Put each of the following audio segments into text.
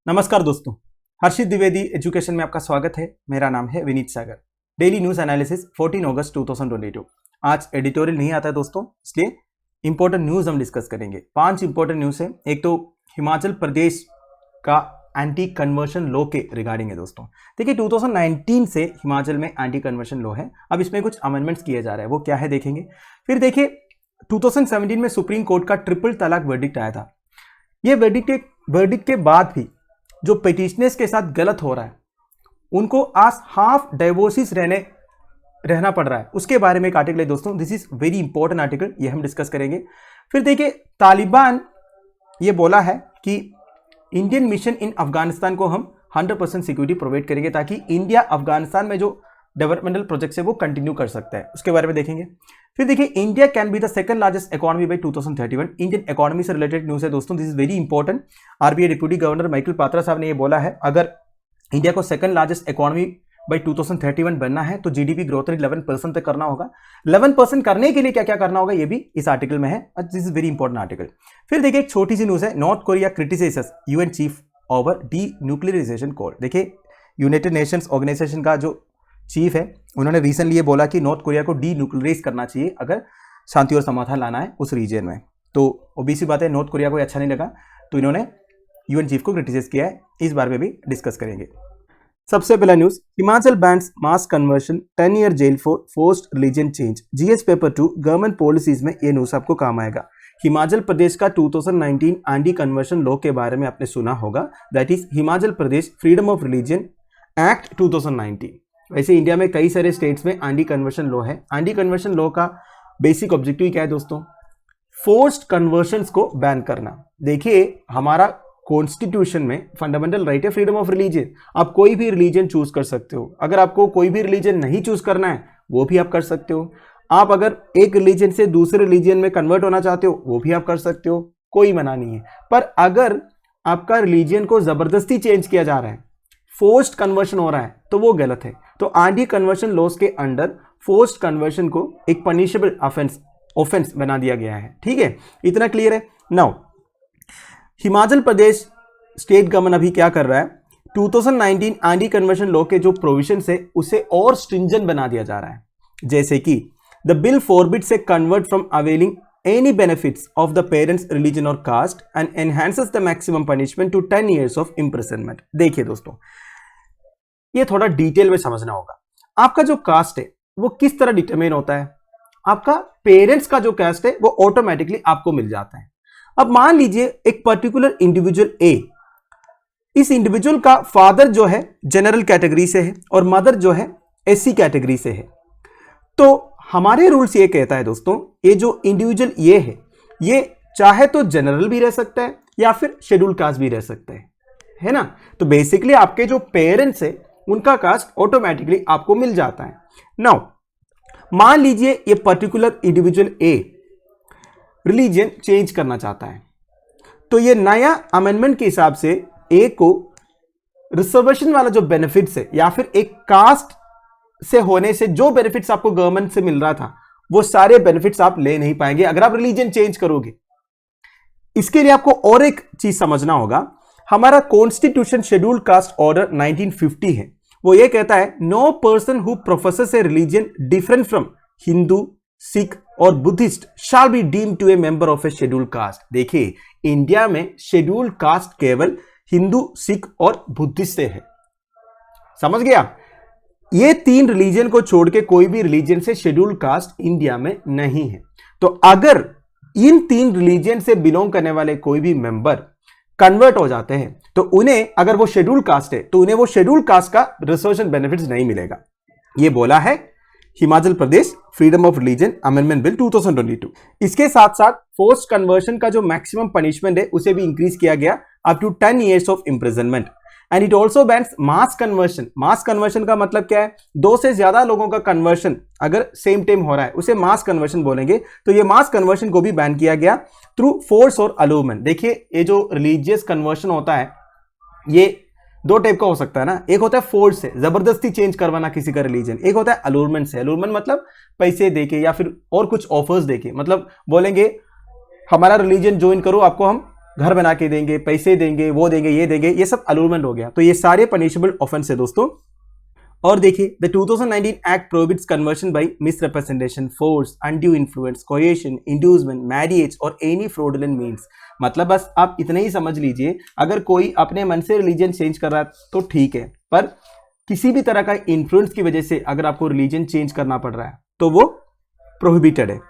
नमस्कार दोस्तों, हर्षित द्विवेदी एजुकेशन में आपका स्वागत है। मेरा नाम है विनीत सागर। डेली न्यूज एनालिसिस 14 अगस्त 2022। आज एडिटोरियल नहीं आता है दोस्तों, इसलिए इंपॉर्टेंट न्यूज हम डिस्कस करेंगे। 5 इंपॉर्टेंट न्यूज है। एक तो हिमाचल प्रदेश का एंटी कन्वर्शन लॉ के रिगार्डिंग है दोस्तों। देखिए 2019 से हिमाचल में एंटी कन्वर्शन लॉ है। अब इसमें कुछ अमेंडमेंट्स किए जा रहे हैं, वो क्या है देखेंगे। फिर देखिए 2017 में सुप्रीम कोर्ट का ट्रिपल तलाक वर्डिक्ट आया था। ये वर्डिक्ट के बाद भी जो पिटिशनर्स के साथ गलत हो रहा है, उनको आज हाफ डाइवोर्सिस रहना पड़ रहा है, उसके बारे में एक आर्टिकल है दोस्तों। This is very important article, ये हम डिस्कस करेंगे। फिर देखिए तालिबान ये बोला है कि इंडियन मिशन इन अफगानिस्तान को हम 100% सिक्योरिटी प्रोवाइड करेंगे ताकि इंडिया अफगानिस्तान में जो डेवलपमेंटल प्रोजेक्ट्स है वो कंटिन्यू कर सकता है, उसके बारे में देखेंगे। फिर देखिए India can be the second largest economy bye 2031। Indian economy से रिलेटेड न्यूज है दोस्तों, this is very important. RBI deputy governor Michael Patra साहब ने ये बोला है, अगर इंडिया को सेकंड लार्जेस्ट इकोनॉमी बाय 2031 बनना है तो जीडीपी ग्रोथ रेट 11% तक करना होगा। 11% करने के लिए क्या क्या करना होगा ये भी इस आर्टिकल में है। This is very important article. फिर देखिए एक छोटी सी न्यूज है, north Korea criticises UN chief over denuclearisation call. देखिए यूनाइटेड नेशंस ऑर्गेनाइजेशन का जो चीफ है, उन्होंने रिसेंटली ये बोला कि नॉर्थ कोरिया को डी न्यूक्लियराइज करना चाहिए अगर शांति और समाधान लाना है उस रीजन में। तो ओबीसी बात है, नॉर्थ कोरिया को अच्छा नहीं लगा तो इन्होंने यूएन चीफ को क्रिटिसाइज किया है। इस बारे में भी डिस्कस करेंगे। सबसे पहला news, Himachal bans mass conversion 10 year jail for forced religion change. GS paper 2 government policies में ये न्यूज आपको काम आएगा। हिमाचल प्रदेश का 2019 एंटी कन्वर्शन लॉ के बारे में आपने सुना होगा, that is Himachal Pradesh freedom of religion act 2019। वैसे इंडिया में कई सारे स्टेट्स में एंटी कन्वर्शन लॉ है। एंटी कन्वर्शन लॉ का बेसिक ऑब्जेक्टिव क्या है दोस्तों? फोर्स्ड कन्वर्शंस को बैन करना। देखिए हमारा कॉन्स्टिट्यूशन में फंडामेंटल राइट है फ्रीडम ऑफ रिलीजन। आप कोई भी रिलीजन चूज कर सकते हो। अगर आपको कोई भी रिलीजन नहीं चूज करना है वो भी आप कर सकते हो। आप अगर एक रिलीजन से दूसरे रिलीजन में कन्वर्ट होना चाहते हो वो भी आप कर सकते हो, कोई मना नहीं है। पर अगर आपका रिलीजन को जबरदस्ती चेंज किया जा रहा है, फोर्स्ड कन्वर्शन हो रहा है, तो वो गलत है। तो एंटी कन्वर्शन लॉज के अंडर फोर्स्ड कन्वर्शन को एक पनिशेबल ऑफेंस बना दिया गया है। ठीक है, इतना क्लियर है। Now Himachal Pradesh state government अभी क्या कर रहा है, 2019 एंटी कन्वर्शन लॉ के जो प्रोविजंस है उसे और स्ट्रिंजेंट बना दिया जा रहा है। जैसे कि the bill forbids A convert from availing any benefits of the parents religion or caste and enhances the maximum punishment to 10 years of imprisonment। देखिए दोस्तों ये थोड़ा डिटेल में समझना होगा। आपका जो कास्ट है वो किस तरह डिटरमाइन होता है? आपका पेरेंट्स का जो कास्ट है वो ऑटोमेटिकली आपको मिल जाता है। अब मान लीजिए एक पर्टिकुलर इंडिविजुअल ए, इस इंडिविजुअल का फादर जो है जनरल कैटेगरी से है और मदर जो है एससी कैटेगरी से है। तो हमारे रूल्स ये कहता है दोस्तों, ये जो इंडिविजुअल ये है ये चाहे तो जनरल भी रह सकता है या फिर शेड्यूल कास्ट भी रह सकता है ना। तो बेसिकली आपके जो पेरेंट्स है उनका कास्ट ऑटोमेटिकली आपको मिल जाता है। नाउ मान लीजिए ये पर्टिकुलर इंडिविजुअल ए रिलीजन चेंज करना चाहता है, तो ये नया अमेंडमेंट के हिसाब से ए को रिजर्वेशन वाला जो बेनिफिट्स है या फिर एक कास्ट से होने से जो बेनिफिट्स आपको गवर्नमेंट से मिल रहा था वो सारे बेनिफिट्स आप ले नहीं पाएंगे अगर आप रिलीजन चेंज करोगे। इसके लिए आपको और एक चीज समझना होगा, हमारा कॉन्स्टिट्यूशन शेड्यूल कास्ट ऑर्डर 1950 है, वो ये कहता है no person who professes a religion different from Hindu, Sikh और Buddhist shall be deemed to a member of a scheduled caste. देखिए इंडिया में शेड्यूल कास्ट केवल हिंदू, सिख और बुद्धिस्ट से है, समझ गया? ये 3 रिलीजन को छोड़ के कोई भी रिलीजन से शेड्यूल कास्ट इंडिया में नहीं है। तो अगर इन 3 रिलीजन से बिलोंग करने वाले कोई भी मेंबर कन्वर्ट हो जाते हैं तो उन्हें, अगर वो शेड्यूल कास्ट है तो उन्हें वो शेड्यूल कास्ट का रिजर्वेशन बेनिफिट्स नहीं मिलेगा। ये बोला है Himachal Pradesh freedom of religion amendment bill 2022। इसके साथ साथ फोर्स्ड कन्वर्शन का जो मैक्सिमम पनिशमेंट है उसे भी इंक्रीज किया गया up to 10 years of imprisonment. And it also bans mass conversion. Mass conversion का मतलब क्या है? 2 से ज्यादा लोगों का कन्वर्शन अगर सेम टाइम हो रहा है उसे मास कन्वर्शन बोलेंगे। तो ये मास कन्वर्शन को भी बैन किया गया थ्रू फोर्स और अल्यूरमेंट। देखिए ये जो रिलीजियस कन्वर्शन होता है ये 2 टाइप का हो सकता है ना, एक होता है फोर्स से जबरदस्ती चेंज करवाना किसी का रिलीजन, एक होता है अल्यूरमेंट से। अल्यूरमेंट मतलब पैसे देके या फिर और कुछ ऑफर्स देके, मतलब बोलेंगे हमारा रिलीजन ज्वाइन करो, आपको हम घर बना के देंगे, पैसे देंगे, वो देंगे, ये देंगे, ये सब अल्लूरमेंट हो गया। तो ये सारे पनिशेबल ऑफेंस है दोस्तों। और देखिए the 2019 act prohibits conversion by misrepresentation, force, undue influence, coercion, inducement, marriage और एनी फ्रॉडुलेंट मीन्स। मतलब बस आप इतना ही समझ लीजिए, अगर कोई अपने मन से रिलीजन चेंज कर रहा है तो ठीक है, पर किसी भी तरह का इन्फ्लुएंस की वजह से अगर आपको रिलीजन चेंज करना पड़ रहा है तो वो प्रोहिबिटेड है।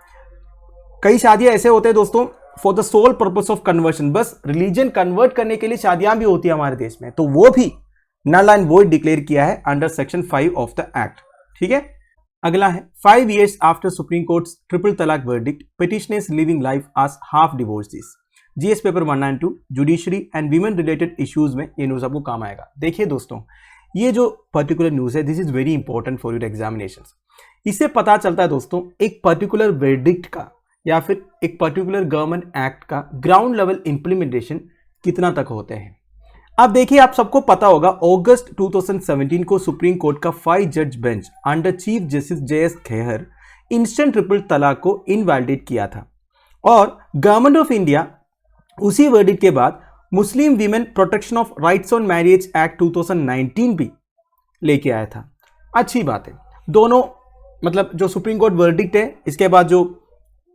कई शादियां ऐसे होते हैं दोस्तों for the sole purpose of conversion, बस रिलीजन कन्वर्ट करने के लिए शादियां भी होती है हमारे देश में, तो वो भी नल एंड वॉइड डिक्लेयर किया है under section 5 of the act. ठीक है, अगला है 5 years after supreme court's triple talaq verdict, petitioners living life as half divorces. GS paper 192 judiciary and women related issues में ये न्यूज आपको काम आएगा। देखिए दोस्तों, ये जो पर्टिकुलर न्यूज है this is very important for your examinations. इससे पता चलता है दोस्तों एक पर्टिकुलर वर्डिक्ट का या फिर एक पर्टिकुलर गवर्नमेंट एक्ट का ग्राउंड लेवल इंप्लीमेंटेशन कितना तक होते हैं। अब देखिए, आप सबको पता होगा अगस्त 2017 को सुप्रीम कोर्ट का 5 जज bench under chief justice JS Khehar instant triple talaq को इनवैलिडेट किया था, और गवर्नमेंट ऑफ इंडिया उसी वर्डिक्ट के बाद मुस्लिम women protection of rights on marriage act 2019 भी लेके आया था। अच्छी बात है, दोनों मतलब जो सुप्रीम कोर्ट वर्डिक्ट है, इसके बाद जो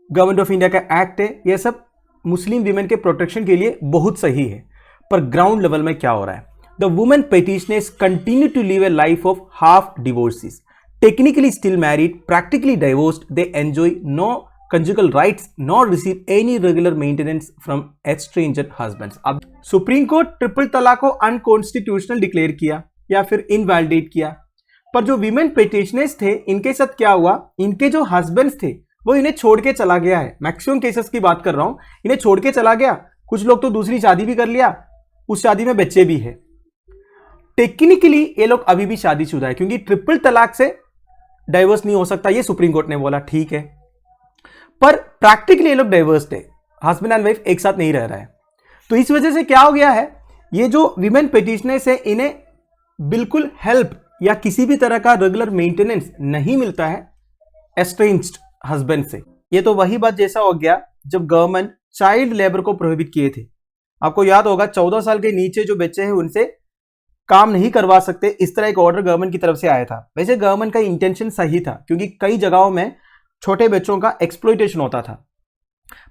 गवर्नमेंट ऑफ इंडिया का एक्ट है, ये सब मुस्लिम वीमेन के प्रोटेक्शन के लिए बहुत सही है। पर ग्राउंड लेवल में क्या हो रहा है? The women petitioners continue to live a life of half divorces, technically still married, practically divorced, they enjoy no conjugal rights not receive any regular maintenance from estranged husbands. अब supreme court triple talaq को unconstitutional declare किया या फिर invalidate किया, पर जो women petitioners थे इनके साथ क्या हुआ, इनके जो हस्बैंड्स थे वो इन्हें छोड़ के चला गया है। मैक्सिमम केसेस की बात कर रहा हूं, इन्हें छोड़ के चला गया। कुछ लोग तो दूसरी शादी भी कर लिया, उस शादी में बच्चे भी है। टेक्निकली ये लोग अभी भी शादीशुदा है, क्योंकि ट्रिपल तलाक से डाइवर्स नहीं हो सकता, ये सुप्रीम कोर्ट ने बोला, ठीक है। पर प्रैक्टिकली ये लोग डाइवर्स्ड है, हस्बैंड एंड वाइफ एक साथ नहीं रह रहा है। तो इस वजह से क्या हो गया है, ये जो विमेन पेटिशनर्स है इन्हें बिल्कुल हेल्प या किसी भी तरह का रेगुलर मेंटेनेंस नहीं मिलता है एस्ट्रेंज्ड हस्बैंड से। ये तो वही बात जैसा हो गया जब गवर्नमेंट चाइल्ड लेबर को प्रोहिबिट किए थे। आपको याद होगा 14 साल के नीचे जो बच्चे हैं उनसे काम नहीं करवा सकते, इस तरह एक ऑर्डर गवर्नमेंट की तरफ से आया था। वैसे गवर्नमेंट का इंटेंशन सही था, क्योंकि कई जगहों में छोटे बच्चों का एक्सप्लॉइटेशन होता था।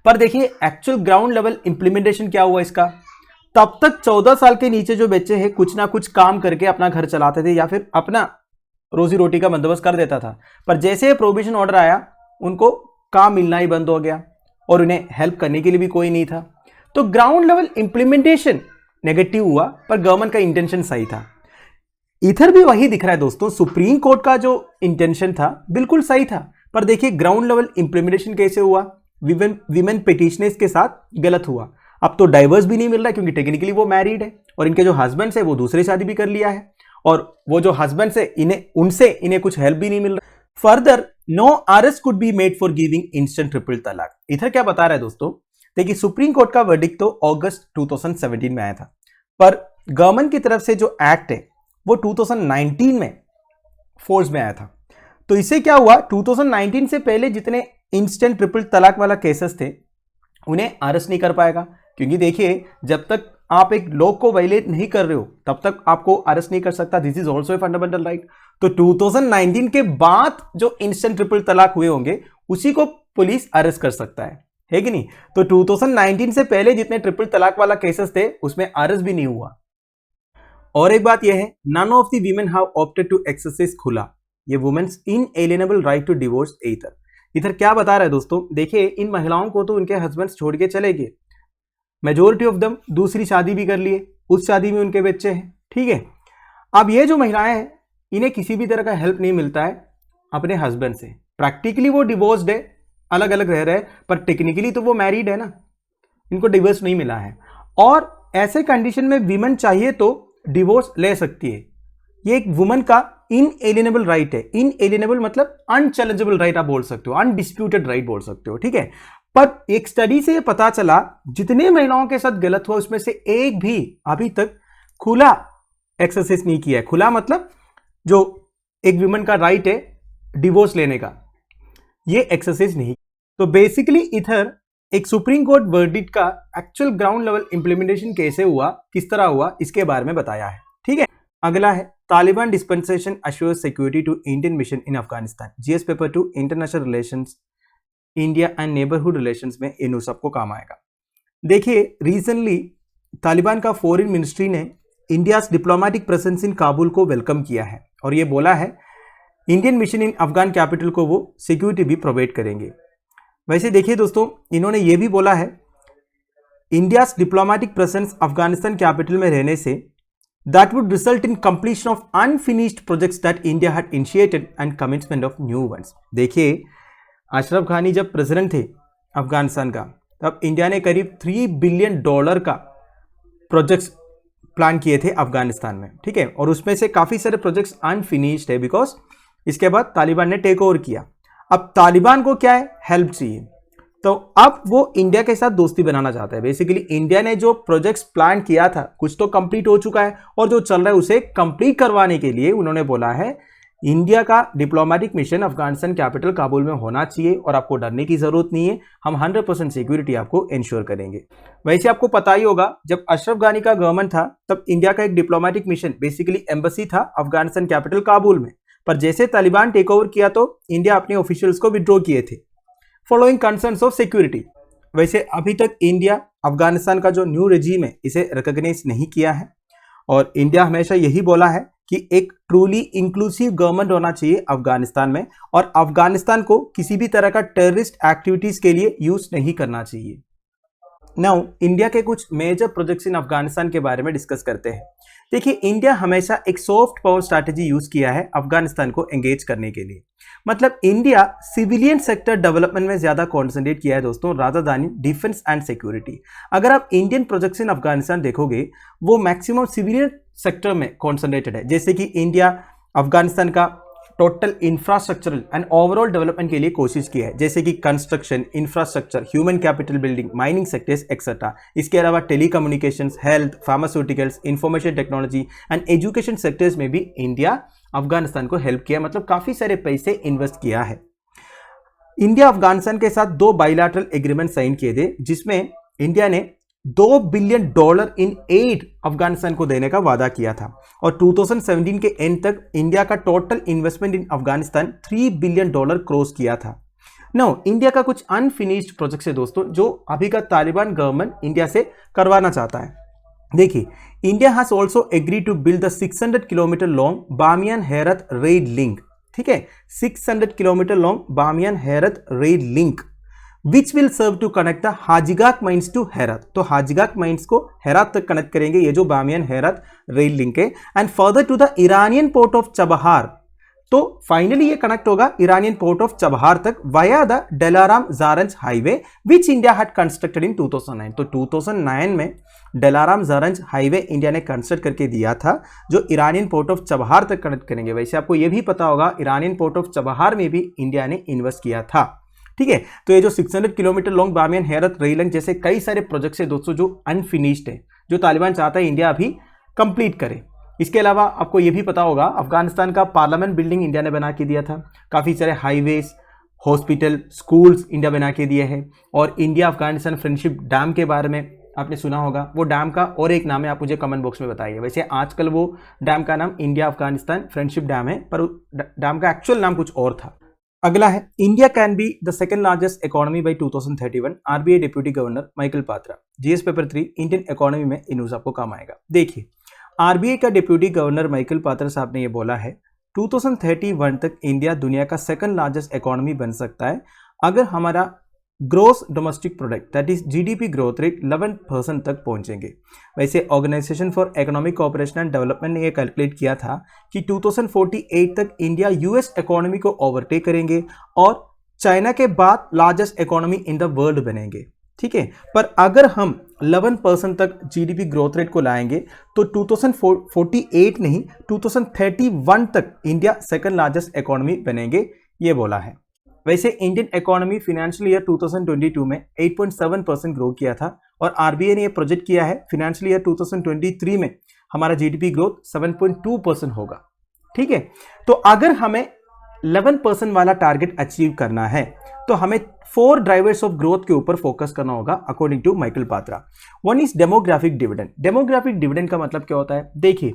पर देखिए एक्चुअल ग्राउंड लेवल इंप्लीमेंटेशन क्या हुआ इसका। तब तक 14 साल के नीचे जो बच्चे हैं कुछ ना कुछ काम करके अपना घर चलाते थे या फिर अपना रोजी रोटी का बंदोबस्त कर देता था। पर जैसे प्रोहिबिशन ऑर्डर आया उनको काम मिलना ही बंद हो गया और उन्हें हेल्प करने के लिए भी कोई नहीं था। तो ग्राउंड लेवल इंप्लीमेंटेशन नेगेटिव हुआ, पर गवर्नमेंट का इंटेंशन सही था। इधर भी वही दिख रहा है दोस्तों, सुप्रीम कोर्ट का जो इंटेंशन था बिल्कुल सही था, पर देखिए ग्राउंड लेवल इंप्लीमेंटेशन कैसे हुआ, विमेन पेटिशनर्स के साथ गलत हुआ। अब तो डाइवर्स भी नहीं मिल रहा है, क्योंकि टेक्निकली वो मैरिड है और इनके जो हस्बैंड्स है वो दूसरी शादी भी कर लिया है, और वो जो हस्बैंड्स है इन्हें कुछ हेल्प भी नहीं मिल रहा। Further no arrest could be made for giving instant triple talaq. इधर क्या बता रहा है दोस्तों, देखिए सुप्रीम कोर्ट का वर्डिक्ट तो अगस्त 2017 में आया था, पर गवर्नमेंट की तरफ से जो एक्ट है वो 2019 में फोर्स में आया था। तो इससे क्या हुआ, 2019 से पहले जितने इंस्टेंट ट्रिपल तलाक वाला केसेस थे उन्हें अरेस्ट नहीं कर पाएगा, क्योंकि देखिए जब तक आप एक लॉ को वायलेट नहीं कर रहे हो तब तक आपको अरेस्ट नहीं कर सकता। This is also a fundamental right. तो 2019 के बाद जो इंस्टेंट ट्रिपल तलाक हुए होंगे उसी को पुलिस अरेस्ट कर सकता है कि नहीं। तो 2019 से पहले जितने ट्रिपल तलाक वाला केसेस थे उसमें अरेस्ट भी नहीं हुआ। और एक बात यह है, none of the women have opted to exercise khula, ये women's inalienable right to divorce either. इधर क्या बता रहा है दोस्तों, देखिए इन महिलाओं को तो उनके हस्बैंड्स छोड़ के चले गए, मेजोरिटी ऑफ दम दूसरी शादी भी कर लिए, उस शादी में उनके बच्चे हैं, ठीक है। अब ये जो महिलाएं हैं इन्हें किसी भी तरह का हेल्प नहीं मिलता है अपने हस्बैंड से। प्रैक्टिकली वो डिवोर्स्ड है, अलग अलग रह रहे हैं, पर टेक्निकली तो वो मैरिड है ना, इनको डिवोर्स नहीं मिला है। और ऐसे कंडीशन में वीमेन चाहिए तो डिवोर्स ले सकती है, ये एक वुमन का इनएलिएनेबल राइट है। इनएलिएनेबल मतलब अनचैलेंजेबल राइट आप बोल सकते हो, अनडिस्प्यूटेड राइट बोल सकते हो, ठीक है। पर एक स्टडी से पता चला जितने महिलाओं के साथ गलत हुआ उसमें से एक भी अभी तक खुला एक्सरसाइज नहीं किया है। खुला मतलब जो एक वुमन का राइट है डिवोर्स लेने का, ये एक्सरसाइज नहीं। तो बेसिकली इधर एक सुप्रीम कोर्ट वर्डिक्ट का एक्चुअल ग्राउंड लेवल इंप्लीमेंटेशन कैसे हुआ, किस तरह हुआ, इसके बारे में बताया है। ठीक है, अगला है Taliban dispensation assures security to Indian mission in Afghanistan, GS paper 2 international relations India and neighbourhood relations में इन सबको काम आएगा। देखिए, रिसेंटली तालिबान का फॉरेन मिनिस्ट्री ने India's diplomatic presence in Kabul को वेलकम किया है और ये बोला है Indian mission in Afghan capital को वो सिक्योरिटी भी प्रोवाइड करेंगे। वैसे देखिए दोस्तों, इन्होंने ये भी बोला है India's diplomatic presence Afghanistan capital में रहने say that would result in completion of unfinished projects that India had initiated and commitment of new ones. देखिए, अशरफ घानी जब प्रेसिडेंट थे अफगानिस्तान का, तब इंडिया ने करीब $3 बिलियन का प्रोजेक्ट्स प्लान किए थे अफगानिस्तान में। ठीक है, और उसमें से काफ़ी सारे प्रोजेक्ट्स अनफिनिश्ड है बिकॉज इसके बाद तालिबान ने टेक ओवर किया। अब तालिबान को क्या है, हेल्प चाहिए, तो अब वो इंडिया के साथ दोस्ती बनाना चाहता है। बेसिकली इंडिया ने जो प्रोजेक्ट्स प्लान किया था कुछ तो कंप्लीट हो चुका है और जो चल रहा है उसे कंप्लीट करवाने के लिए उन्होंने बोला है इंडिया का diplomatic mission Afghanistan capital Kabul में होना चाहिए और आपको डरने की जरूरत नहीं है, हम 100% सिक्योरिटी आपको इंश्योर करेंगे। वैसे आपको पता ही होगा जब अशरफ घानी का गवर्नमेंट था तब इंडिया का एक डिप्लोमेटिक मिशन बेसिकली एम्बेसी था अफगानिस्तान कैपिटल काबुल में, पर जैसे तालिबान टेक ओवर किया तो इंडिया अपने ऑफिशियल्स को विड्रॉ किए थे फॉलोइंग कंसर्न्स ऑफ सिक्योरिटी। वैसे अभी तक इंडिया अफगानिस्तान का जो न्यू रेजीम है इसे रिकॉग्नाइज नहीं किया है और इंडिया हमेशा यही बोला है कि एक ट्रूली इंक्लूसिव गवर्नमेंट होना चाहिए अफगानिस्तान में और अफगानिस्तान को किसी भी तरह का टेररिस्ट एक्टिविटीज के लिए यूज नहीं करना चाहिए। नाउ इंडिया के कुछ मेजर प्रोजेक्ट्स इन अफगानिस्तान के बारे में डिस्कस करते हैं। देखिए, इंडिया हमेशा एक सॉफ्ट पावर स्ट्रैटेजी यूज किया है अफगानिस्तान को एंगेज करने के लिए। मतलब इंडिया सिविलियन सेक्टर डेवलपमेंट में ज्यादा कॉन्सेंट्रेट किया है दोस्तों, rather than defence and security. अगर आप इंडियन प्रोजेक्ट्स इन अफगानिस्तान देखोगे वो मैक्सिमम सिविलियन सेक्टर में कॉन्सेंट्रेटेड है। जैसे कि इंडिया अफगानिस्तान का total infrastructural and overall development के लिए कोशिश की है, जैसे कि construction, infrastructure, human capital building, mining sectors etcetera. इसके अलावा telecommunications, health, pharmaceuticals, information technology and education sectors में भी इंडिया अफगानिस्तान को हेल्प किया, मतलब काफी सारे पैसे इन्वेस्ट किया है। इंडिया अफगानिस्तान के साथ 2 बाइलैटरल एग्रीमेंट साइन किए थे जिसमें इंडिया ने $2 बिलियन इन एड अफगानिस्तान को देने का वादा किया था और 2017 के एंड तक इंडिया का टोटल इन्वेस्टमेंट इन अफगानिस्तान $3 बिलियन क्रॉस किया था। नाउ इंडिया का कुछ अनफिनिश्ड प्रोजेक्ट्स है दोस्तों जो अभी का तालिबान गवर्नमेंट इंडिया से करवाना चाहता है। देखिए, India has also agree to build the 600 kilometre long Bamiyan Herat rail link. ठीक है, 600 kilometre long Bamiyan Herat rail link which will serve to connect the Hajigak mines to Herat. तो हाजीगाक माइंस को हेरत तक कनेक्ट करेंगे ये जो बामियान हेरत रेल लिंक है, and further to the Iranian port of Chabahar. तो फाइनली ये कनेक्ट होगा ईरानियन पोर्ट ऑफ चबहार तक via the Delaram Zaranj highway which India had constructed in 2009। तो 2009 में डेलाराम जारंज हाईवे इंडिया ने कंस्ट्रक्ट करके दिया था जो ईरानियन पोर्ट ऑफ चबहार तक कनेक्ट करेंगे। वैसे आपको ये भी पता होगा ईरानियन पोर्ट ऑफ चबहार में भी इंडिया ने इन्वेस्ट किया था। ठीक है, तो ये जो 600 kilometre long Bamiyan Herat rail line जैसे कई सारे प्रोजेक्ट्स है दोस्तों जो अनफिनिश्ड है, जो तालिबान चाहता है इंडिया अभी कंप्लीट करे। इसके अलावा आपको ये भी पता होगा अफगानिस्तान का पार्लियामेंट बिल्डिंग इंडिया ने बना के दिया था, काफ़ी सारे हाईवेज, हॉस्पिटल, स्कूल्स इंडिया बना के दिए हैं और इंडिया अफगानिस्तान फ्रेंडशिप डैम के बारे में आपने सुना होगा, वो डैम का और एक नाम है, आप मुझे कमेंट बॉक्स में बताइए। वैसे आजकल वो डैम का नाम इंडिया अफगानिस्तान फ्रेंडशिप डैम है, पर डैम का एक्चुअल नाम कुछ और था। अगला है India can be the second largest economy bye 2031, RBI deputy governor Michael Patra, GS paper 3 Indian economy में इन न्यूज़ आपको काम आएगा। देखिए, आरबीआई का डिप्यूटी गवर्नर माइकल पात्रा साहब ने ये बोला है 2031 तक इंडिया दुनिया का सेकंड लार्जेस्ट इकोनॉमी बन सकता है अगर हमारा gross domestic product that is GDP growth rate 11% तक पहुंचेंगे। वैसे organisation for economic cooperation and development ने यह कैलकुलेट किया था कि 2048 तक इंडिया यूएस इकोनॉमी को ओवरटेक करेंगे और चाइना के बाद largest economy in the world बनेंगे। ठीक है, पर अगर हम 11% तक जीडीपी ग्रोथ रेट को लाएंगे तो 2048 नहीं 2031 तक इंडिया सेकंड लार्जेस्ट इकोनॉमी बनेंगे, ये बोला है। वैसे इंडियन इकोनॉमी फाइनेंशियल ईयर 2022 में 8.7% ग्रो किया था और आरबीआई ने यह प्रोजेक्ट किया है फाइनेंशियल ईयर 2023 में हमारा जीडीपी ग्रोथ 7.2% होगा। ठीक है, तो अगर हमें 11% वाला टारगेट अचीव करना है तो हमें 4 ड्राइवर्स ऑफ ग्रोथ के ऊपर फोकस करना होगा according to Michael Patra. One is demographic dividend. Demographic dividend का मतलब क्या होता है? देखिए,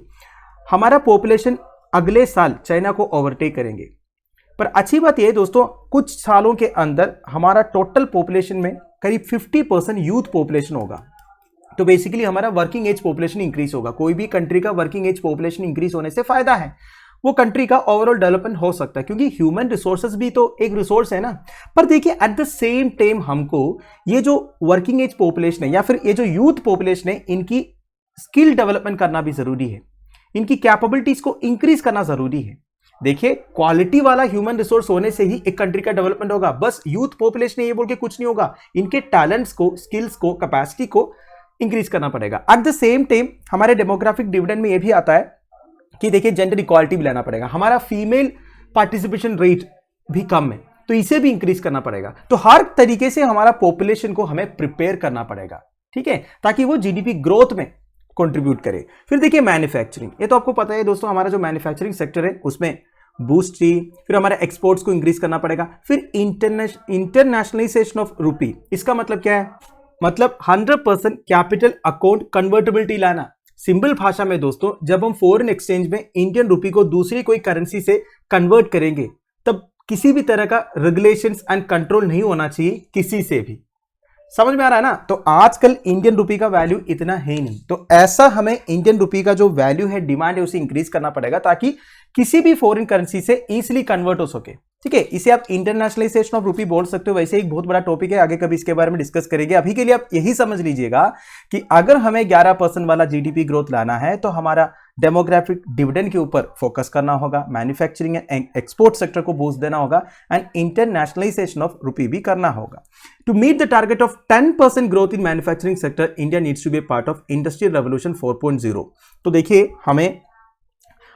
हमारा पॉपुलेशन अगले साल चाइना को ओवरटेक करेंगे, पर अच्छी बात यह दोस्तों, कुछ सालों के अंदर हमारा टोटल पॉपुलेशन में करीब 50% यूथ पॉपुलेशन होगा। तो बेसिकली हमारा वर्किंग एज पॉपुलेशन इंक्रीज होगा। कोई भी कंट्री का वर्किंग एज पॉपुलेशन इंक्रीज होने से फायदा है, वो कंट्री का ओवरऑल डेवलपमेंट हो सकता है, क्योंकि ह्यूमन रिसोर्सेज भी तो एक रिसोर्स है ना। पर देखिए, एट द सेम टाइम हमको ये जो वर्किंग एज पॉपुलेशन है या फिर ये जो यूथ पॉपुलेशन है, इनकी स्किल डेवलपमेंट करना भी जरूरी है, इनकी कैपेबिलिटीज को इंक्रीज करना जरूरी है। देखिए, क्वालिटी वाला ह्यूमन रिसोर्स होने से ही एक कंट्री का डेवलपमेंट होगा। बस यूथ पॉपुलेशन ये बोल के कुछ नहीं होगा, इनके टैलेंट्स को, स्किल्स को, कैपेसिटी को इंक्रीज करना पड़ेगा। एट द सेम टाइम हमारे डेमोग्राफिक डिविडेंड में ये भी आता है कि देखिए, जेंडर इक्वालिटी भी लाना पड़ेगा। हमारा फीमेल पार्टिसिपेशन रेट भी कम है, तो इसे भी इंक्रीज करना पड़ेगा। तो हर तरीके से हमारा पॉपुलेशन को हमें प्रिपेयर करना पड़ेगा, ठीक है, ताकि वो जीडीपी ग्रोथ में कंट्रीब्यूट करे। फिर देखिए, मैन्युफैक्चरिंग, ये तो आपको पता है दोस्तों, हमारा जो मैन्युफैक्चरिंग सेक्टर है उसमें बूस्ट चाहिए। फिर हमारे एक्सपोर्ट्स को इंक्रीज करना पड़ेगा। फिर इंटरनेशनलाइजेशन ऑफ रूपी, इसका मतलब क्या है? मतलब 100% कैपिटल अकाउंट कन्वर्टेबिलिटी लाना। सिंपल भाषा में दोस्तों, जब हम फॉरेन एक्सचेंज में इंडियन रूपी को दूसरी कोई करेंसी से कन्वर्ट करेंगे, तब किसी भी तरह का रेगुलेशंस एंड कंट्रोल नहीं होना चाहिए किसी से भी। समझ में आ रहा है ना? तो आजकल इंडियन रूपी का वैल्यू इतना है ही नहीं, तो ऐसा हमें इंडियन रूपी का जो वैल्यू है, डिमांड है, उसे इंक्रीज करना पड़ेगा ताकि किसी भी फॉरेन करेंसी से इजीली कन्वर्ट हो सके, ठीक है। इसे आप इंटरनेशनलाइजेशन ऑफ रूपी बोल सकते हो। वैसे एक बहुत बड़ा टॉपिक है, आगे कभी इसके बारे में डिस्कस करेंगे। अभी के लिए आप यही समझ लीजिएगा कि अगर हमें 11% वाला जीडीपी ग्रोथ लाना है तो हमारा डेमोग्राफिक डिविडेंड के ऊपर फोकस करना होगा, मैन्युफैक्चरिंग एंड एक्सपोर्ट सेक्टर को बूस्ट देना होगा, एंड इंटरनेशनलाइजेशन ऑफ रूपी भी करना होगा। To meet the target of 10% growth in manufacturing sector, India needs to be part of industrial revolution 4.0। तो देखिए, हमें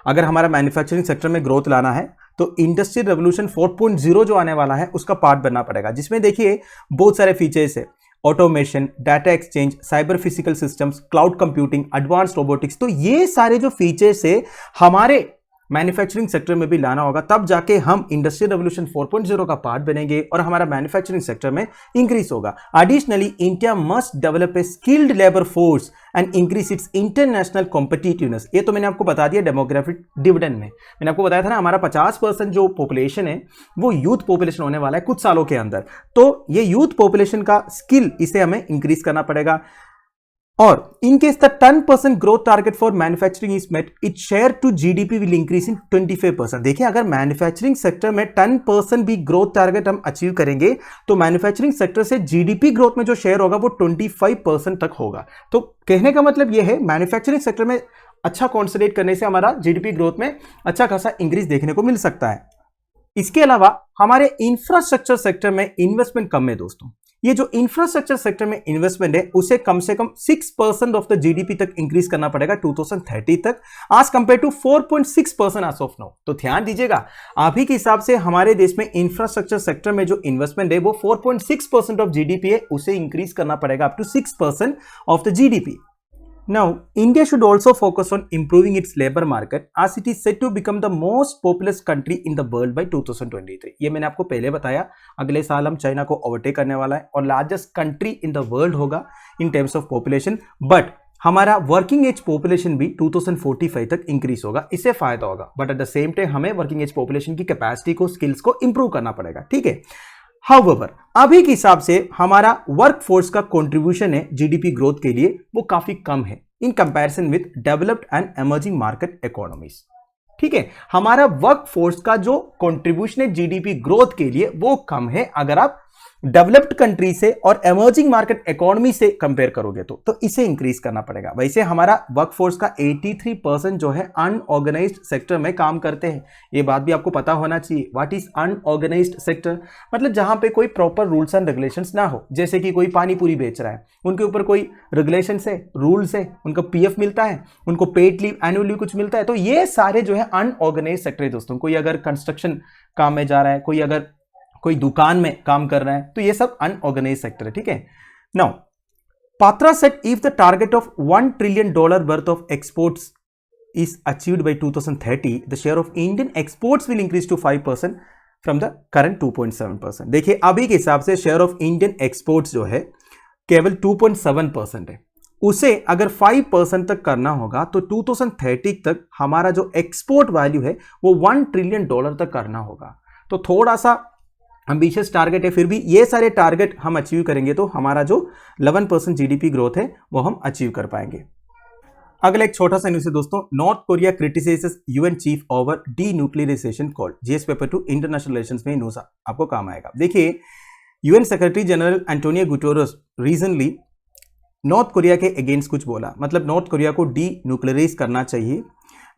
अगर हमारा मैन्युफैक्चरिंग सेक्टर में ग्रोथ लाना है तो इंडस्ट्रियल रेवोल्यूशन 4.0 जो आने वाला है उसका पार्ट बनना पड़ेगा, जिसमें देखिए बहुत सारे फीचर्स है, automation, data exchange, cyber physical systems, cloud computing, advance robotics. तो ये सारे जो फीचर्स है हमारे मैन्युफैक्चरिंग सेक्टर में भी लाना होगा, तब जाके हम इंडस्ट्रियल रेवोल्यूशन 4.0 का पार्ट बनेंगे और हमारा मैन्युफैक्चरिंग सेक्टर में इंक्रीज होगा। Additionally, India must develop a skilled labour force and increase its international competitiveness. ये तो मैंने आपको बता दिया डेमोग्राफिक डिविडेंड में। मैंने आपको बताया था ना, हमारा 50% जो पॉपुलेशन है वो यूथ पॉपुलेशन होने वाला है कुछ सालों के अंदर। तो ये यूथ पॉपुलेशन का स्किल, इसे हमें इंक्रीज करना पड़ेगा। और in case the 10% growth target for manufacturing is met, its share to GDP will increase in 25%। देखिए, अगर मैन्युफैक्चरिंग सेक्टर में 10% भी ग्रोथ टारगेट हम अचीव करेंगे तो मैन्युफैक्चरिंग सेक्टर से जीडीपी ग्रोथ में जो शेयर होगा वो 25% तक होगा। तो कहने का मतलब यह है, मैन्युफैक्चरिंग सेक्टर में अच्छा कॉन्सेंट्रेट करने से हमारा जीडीपी ग्रोथ में अच्छा खासा इंक्रीज देखने को मिल सकता है। इसके अलावा हमारे इंफ्रास्ट्रक्चर सेक्टर में इन्वेस्टमेंट कम है दोस्तों। ये जो इंफ्रास्ट्रक्चर सेक्टर में इन्वेस्टमेंट है उसे कम से कम 6% ऑफ द जीडीपी तक इंक्रीज करना पड़ेगा 2030 तक, आज compare to 4.6% as of now. तो ध्यान दीजिएगा, अभी के हिसाब से हमारे देश में इंफ्रास्ट्रक्चर सेक्टर में जो इन्वेस्टमेंट है वो 4.6% ऑफ जीडीपी है, उसे इंक्रीज करना पड़ेगा up to 6% of the GDP. Now, India should also focus on improving its labor market as it is set to become the most populous country in the world by 2023। ये मैंने आपको पहले बताया, अगले साल हम चाइना को ओवरटेक करने वाला है और largest country in the world होगा in terms of population. But हमारा वर्किंग एज पॉपुलेशन भी 2045 तक इंक्रीज होगा, इससे फायदा होगा। But at the same time हमें वर्किंग एज पॉपुलेशन की कैपेसिटी को, स्किल्स को इंप्रूव करना पड़ेगा, ठीक है। हाउएवर, अभी के हिसाब से हमारा वर्कफोर्स का कंट्रीब्यूशन है जीडीपी ग्रोथ के लिए वो काफी कम है in comparison with developed and emerging market economies, ठीक है। हमारा वर्कफोर्स का जो कंट्रीब्यूशन है जीडीपी ग्रोथ के लिए वो कम है अगर आप डेवलप्ड कंट्री से और इमर्जिंग मार्केट इकोनॉमी से कंपेयर करोगे तो इसे इंक्रीज करना पड़ेगा। वैसे हमारा वर्कफोर्स का 83% जो है अनऑर्गेनाइज्ड सेक्टर में काम करते हैं, ये बात भी आपको पता होना चाहिए। What is unorganised sector? मतलब जहां पे कोई प्रॉपर रूल्स एंड रेगुलेशंस ना हो, जैसे कि कोई पानी पूरी बेच रहा है, उनके ऊपर कोई रेगुलेशंस है, रूल्स है, उनको पीएफ मिलता है, उनको पेड लीव, एनुअल लीव कुछ मिलता है, तो ये सारे जो है अनऑर्गेनाइज्ड सेक्टर है दोस्तों। कोई अगर कंस्ट्रक्शन काम में जा रहा है, कोई अगर कोई दुकान में काम कर रहा है, तो ये सब अनऑर्गेनाइज सेक्टर है, ठीक है। Now Patra said if the target of $1 trillion worth of exports is achieved by 2030, the share of Indian exports will increase to 5% from the current 2.7%. देखिए अभी के हिसाब से शेयर ऑफ इंडियन एक्सपोर्ट्स जो है केवल 2.7% है, उसे अगर 5% तक करना होगा तो 2030 तक हमारा जो एक्सपोर्ट वैल्यू है वो $1 ट्रिलियन तक करना होगा। तो थोड़ा सा एम्बिशियस टारगेट है, फिर भी ये सारे टारगेट हम अचीव करेंगे तो हमारा जो 11% जीडीपी ग्रोथ है वो हम अचीव कर पाएंगे। अगला एक छोटा सा न्यूज़ है दोस्तों, North Korea criticises UN chief over denuclearisation call. GS paper 2 international relations में न्यूज़ आपको काम आएगा। देखिए UN secretary general Antonio Guterres recently North Korea के अगेंस्ट कुछ बोला, मतलब नॉर्थ कोरिया को डी न्यूक्लियराइज करना चाहिए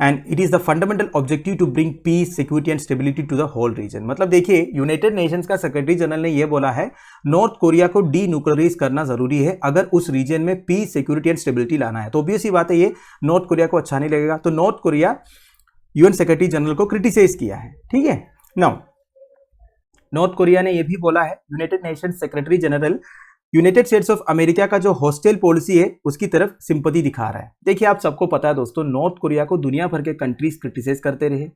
and it is the fundamental objective to bring peace, security and stability to the whole region. मतलब देखिए यूनाइटेड नेशंस का सेक्रेटरी जनरल ने यह बोला है नॉर्थ कोरिया को डी न्यूक्लियराइज करना जरूरी है अगर उस रीजन में पीस, सिक्योरिटी एंड स्टेबिलिटी लाना है। तो ऑब्वियस ही बात है ये नॉर्थ कोरिया को अच्छा नहीं लगेगा। तो north Korea UN secretary general को क्रिटिसाइज किया है, ठीक है। नाउ नॉर्थ कोरिया ने यह भी बोला है, United Nations secretary general United states of America का जो हॉस्टाइल पॉलिसी है उसकी तरफ सिंपैथी दिखा रहा है। देखिए आप सबको पता है दोस्तों, नॉर्थ कोरिया को दुनिया भर के कंट्रीज क्रिटिसाइज करते रहे,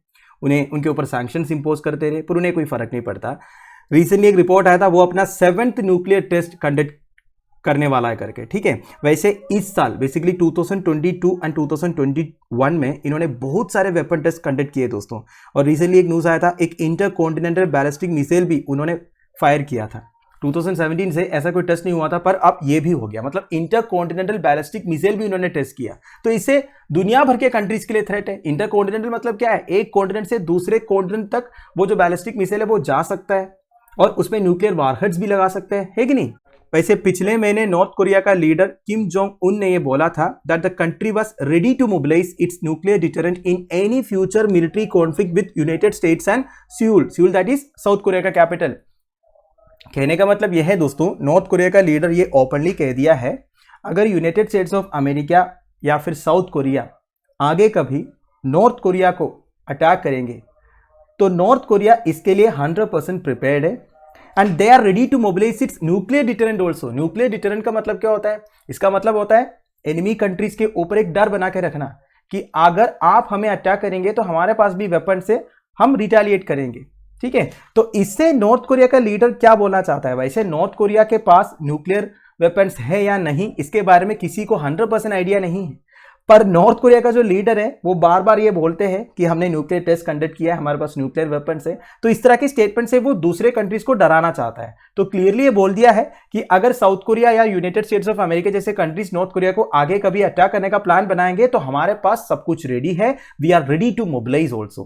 उन्हें उनके ऊपर सैंक्शंस इंपोज करते रहे, पर उन्हें कोई फर्क नहीं पड़ता। रिसेंटली एक रिपोर्ट आया था वो अपना 7th न्यूक्लियर टेस्ट कंडक्ट करने वाला है करके, ठीक है। वैसे इस साल बेसिकली 2022 एंड 2021 में इन्होंने बहुत सारे वेपन टेस्ट कंडक्ट किए दोस्तों। और रिसेंटली एक न्यूज़ आया था एक इंटरकॉन्टिनेंटल बैलिस्टिक मिसाइल भी उन्होंने फायर किया था। 2017 से ऐसा कोई टेस्ट नहीं हुआ था, पर अब ये भी हो गया, मतलब इंटरकॉन्टिनेंटल बैलिस्टिक मिसाइल भी उन्होंने टेस्ट किया। तो इससे दुनिया भर के कंट्रीज के लिए थ्रेट है। इंटरकॉन्टिनेंटल मतलब क्या है, एक कॉन्टिनेंट से दूसरे कॉन्टिनेंट तक वो जो बैलिस्टिक मिसाइल है वो जा सकता है और उसमें न्यूक्लियर वारहेड्स भी लगा सकते हैं, है कि नहीं। वैसे पिछले महीने नॉर्थ कोरिया का लीडर किम जोंग उन ने यह बोला था that the country was ready to mobilise its nuclear deterrent in any future military conflict with United States and Seoul that is South Korea का कैपिटल। कहने का मतलब यह है दोस्तों, नॉर्थ कोरिया का लीडर ये ओपनली कह दिया है अगर यूनाइटेड स्टेट्स ऑफ अमेरिका या फिर साउथ कोरिया आगे कभी नॉर्थ कोरिया को अटैक करेंगे तो नॉर्थ कोरिया इसके लिए 100% प्रिपेयर्ड है and they are ready to mobilise its nuclear deterrent also. Nuclear deterrent का मतलब क्या होता है, इसका मतलब होता है एनिमी कंट्रीज के ऊपर एक डर बना के रखना कि अगर आप हमें अटैक करेंगे तो हमारे पास भी वेपन से हम रिटेलिएट करेंगे, ठीक है। तो इससे नॉर्थ कोरिया का लीडर क्या बोलना चाहता है, वैसे नॉर्थ कोरिया के पास न्यूक्लियर वेपन्स है या नहीं इसके बारे में किसी को 100% आइडिया नहीं है, पर नॉर्थ कोरिया का जो लीडर है वो बार बार ये बोलते हैं कि हमने न्यूक्लियर टेस्ट कंडक्ट किया है, हमारे पास न्यूक्लियर वेपन्स है। तो इस तरह के स्टेटमेंट से वो दूसरे कंट्रीज को डराना चाहता है। तो क्लियरली ये बोल दिया है कि अगर साउथ कोरिया या यूनाइटेड स्टेट्स ऑफ अमेरिका जैसे कंट्रीज नॉर्थ कोरिया को आगे कभी अटैक करने का प्लान बनाएंगे तो हमारे पास सब कुछ रेडी है, we are ready to mobilise also.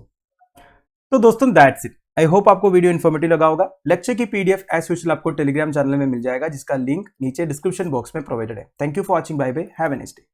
तो दोस्तों दैट्स इट। आई होप आपको वीडियो इन्फॉर्मेटिव लगा होगा। लेक्चर की पीडीएफ एज यूजुअल आपको टेलीग्राम चैनल में मिल जाएगा जिसका लिंक नीचे डिस्क्रिप्शन बॉक्स में प्रोवाइडेड है। Thank you for watching, bye bye, have a nice day.